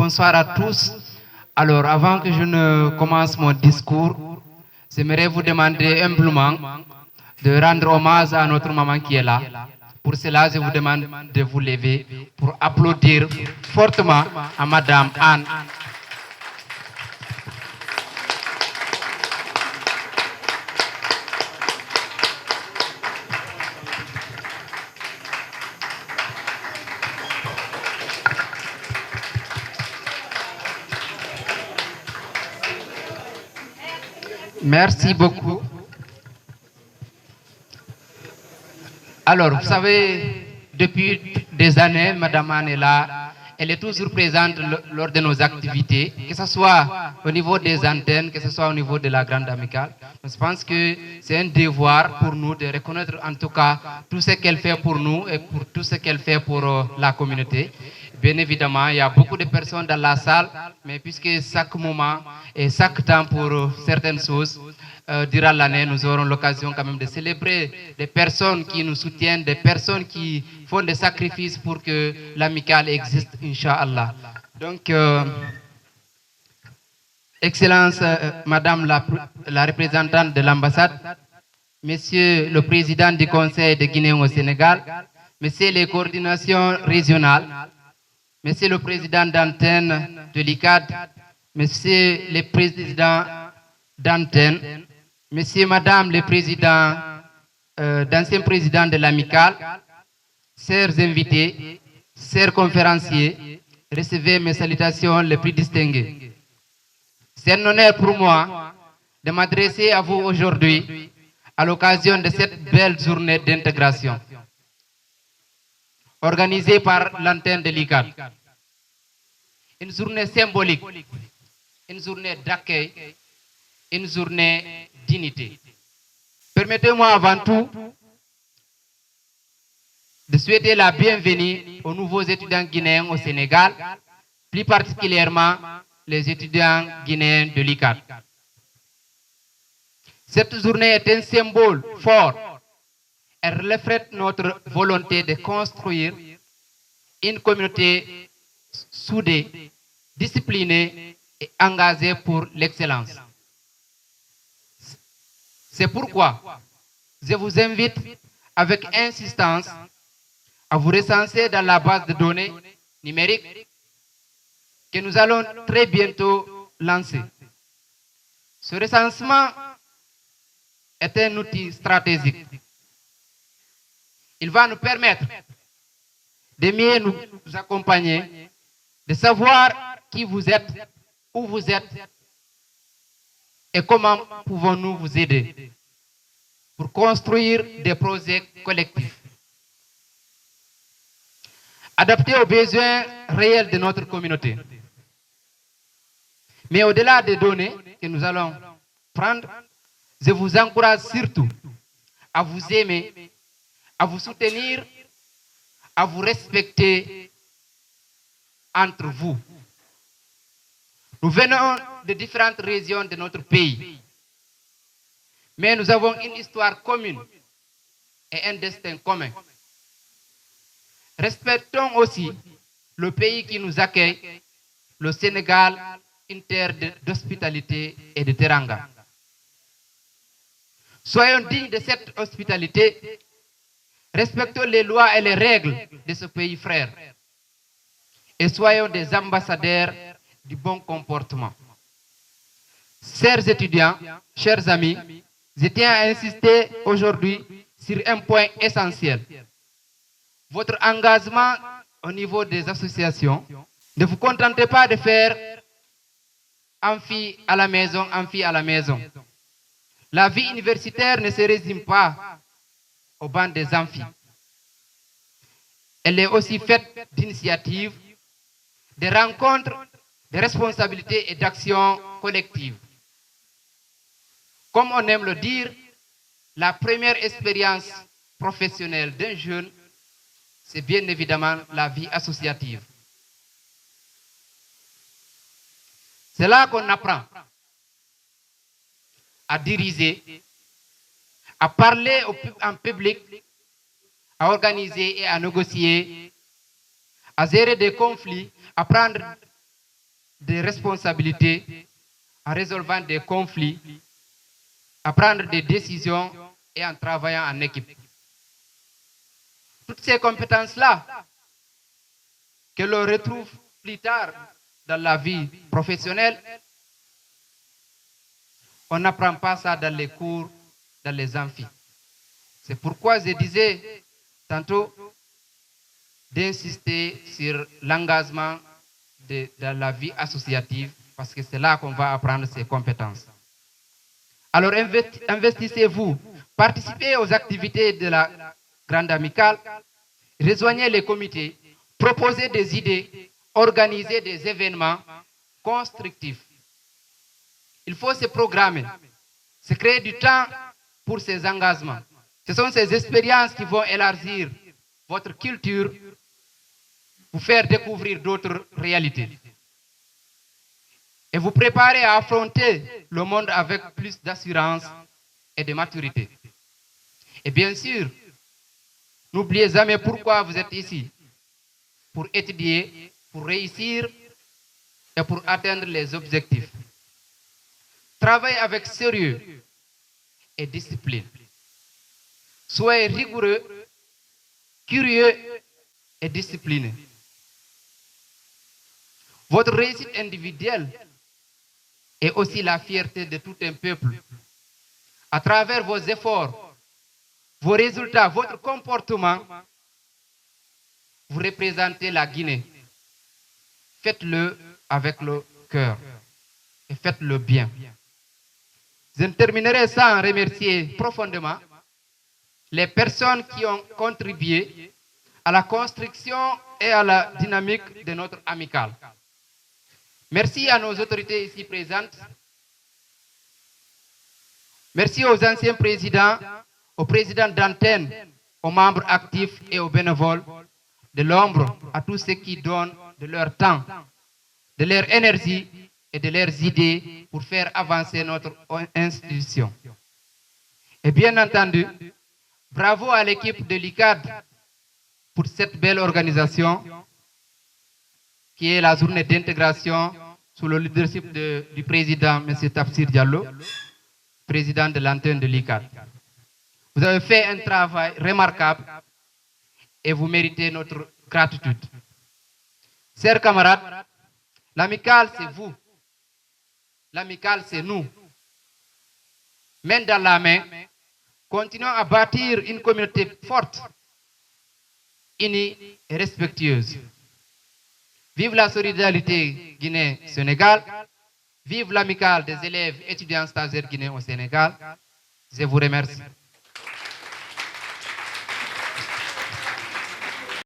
bonsoir à tous. Alors, avant que je ne commence mon discours, j'aimerais vous demander humblement de rendre hommage à notre maman qui est là. Pour cela, je vous demande de vous lever pour applaudir fortement à Madame Anne. Merci beaucoup. Alors, vous savez, depuis des années, Madame Anne est là. Elle est toujours présente lors de nos activités, que ce soit au niveau des antennes, que ce soit au niveau de la Grande Amicale. Je pense que c'est un devoir pour nous de reconnaître en tout cas tout ce qu'elle fait pour nous et pour tout ce qu'elle fait pour la communauté. Bien évidemment, il y a beaucoup de personnes dans la salle, mais puisque chaque moment et chaque temps pour certaines choses, durant l'année, nous aurons l'occasion quand même de célébrer des personnes qui nous soutiennent, des personnes qui font des sacrifices pour que l'amicale existe, Inch'Allah. Donc, Excellence, Madame la représentante de l'ambassade, Monsieur le Président du Conseil de Guinée au Sénégal, Monsieur les coordinations régionales, Monsieur le Président d'antenne de l'ICAD, Monsieur le Président d'antenne, Messieurs, Madame les présidents, d'anciens présidents de l'amicale, chers invités, chers conférenciers, recevez mes salutations les plus distinguées. C'est un honneur pour moi de m'adresser à vous aujourd'hui à l'occasion de cette belle journée d'intégration organisée par l'antenne de l'ICAD. Une journée symbolique, une journée d'accueil, une journée dignité. Permettez-moi avant tout de souhaiter la bienvenue aux nouveaux étudiants guinéens au Sénégal, plus particulièrement les étudiants guinéens de l'ICAD. Cette journée est un symbole fort. Elle reflète notre volonté de construire une communauté soudée, disciplinée et engagée pour l'excellence. C'est pourquoi je vous invite avec insistance à vous recenser dans la base de données numérique que nous allons très bientôt lancer. Ce recensement est un outil stratégique. Il va nous permettre de mieux nous accompagner, de savoir qui vous êtes, où vous êtes, et comment pouvons-nous vous aider pour construire des projets collectifs adaptés aux besoins réels de notre communauté. Mais au-delà des données que nous allons prendre, je vous encourage surtout à vous aimer, à vous soutenir, à vous respecter entre vous. Nous venons de différentes régions de notre pays, mais nous avons une histoire commune et un destin commun. Respectons aussi le pays qui nous accueille, le Sénégal, une terre d'hospitalité et de teranga. Soyons dignes de cette hospitalité, respectons les lois et les règles de ce pays frère et soyons des ambassadeurs du bon comportement. Chers étudiants, chers amis, je tiens à insister aujourd'hui sur un point essentiel. Votre engagement au niveau des associations, ne vous contentez pas de faire amphi à la maison, amphi à la maison. La vie universitaire ne se résume pas au banc des amphis. Elle est aussi faite d'initiatives, de rencontres, de responsabilités et d'actions collectives. Comme on aime le dire, la première expérience professionnelle d'un jeune, c'est bien évidemment la vie associative. C'est là qu'on apprend à diriger, à parler en public, à organiser et à négocier, à gérer des conflits, à prendre des responsabilités, en résolvant des conflits, à prendre des décisions et en travaillant en équipe. Toutes ces compétences-là, que l'on retrouve plus tard dans la vie professionnelle, on n'apprend pas ça dans les cours, dans les amphis. C'est pourquoi je disais tantôt d'insister sur l'engagement dans la vie associative, parce que c'est là qu'on va apprendre ces compétences. Alors investissez-vous, participez aux activités de la Grande Amicale, rejoignez les comités, proposez des idées, organisez des événements constructifs. Il faut se programmer, se créer du temps pour ces engagements. Ce sont ces expériences qui vont élargir votre culture, vous faire découvrir d'autres réalités. Et vous préparer à affronter le monde avec plus d'assurance et de maturité. Et bien sûr, n'oubliez jamais pourquoi vous êtes ici. Pour étudier, pour réussir et pour atteindre les objectifs. Travaillez avec sérieux et discipline. Soyez rigoureux, curieux et discipliné. Votre réussite individuelle est aussi la fierté de tout un peuple. À travers vos efforts, vos résultats, votre comportement, vous représentez la Guinée. Faites-le avec le cœur et faites-le bien. Je ne terminerai sans remercier profondément les personnes qui ont contribué à la construction et à la dynamique de notre amicale. Merci à nos autorités ici présentes. Merci aux anciens présidents, aux présidents d'antenne, aux membres actifs et aux bénévoles, de l'ombre à tous ceux qui donnent de leur temps, de leur énergie et de leurs idées pour faire avancer notre institution. Et bien entendu, bravo à l'équipe de l'ICAD pour cette belle organisation qui est la journée d'intégration sous le leadership du président M. Tafsir Diallo, président de l'antenne de l'ICAD. Vous avez fait un travail remarquable et vous méritez notre gratitude. Chers camarades, l'amicale c'est vous, l'amicale c'est nous. Main dans la main, continuons à bâtir une communauté forte, unie et respectueuse. Vive la solidarité Guinée-Sénégal, vive l'amicale des élèves étudiants stagiaires guinéens au Sénégal. Je vous remercie.